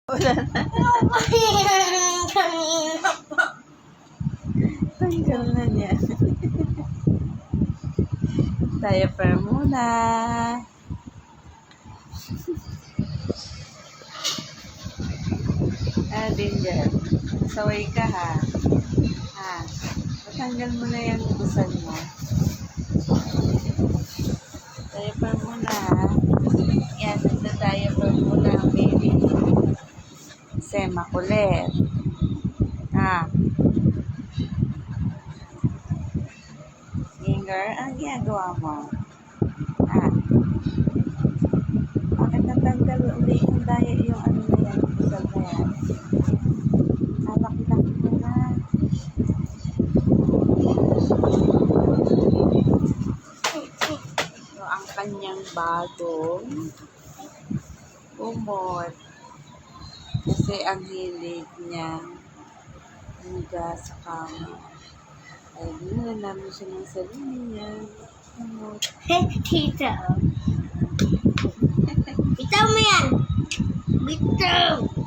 Wala na. Tanggal na niya. Diaper muna. Danger. Saway ka ha. Patanggal mo na yung busan mo. Diaper muna ha. Yan, nagda-diaper muna ang baby. Kasi makulit. Finger, ang ginagawa mo? Bakit natanggal ulit yung yung ano na yan, busan na yan? Laki-laki mo na. So, ang kanyang bagong umot. Kasi ang hilig niya higa sa kama. Ay, dinala namin siya ng sarili niya. Umot. Tita. Bitaw mo yan. Bitaw.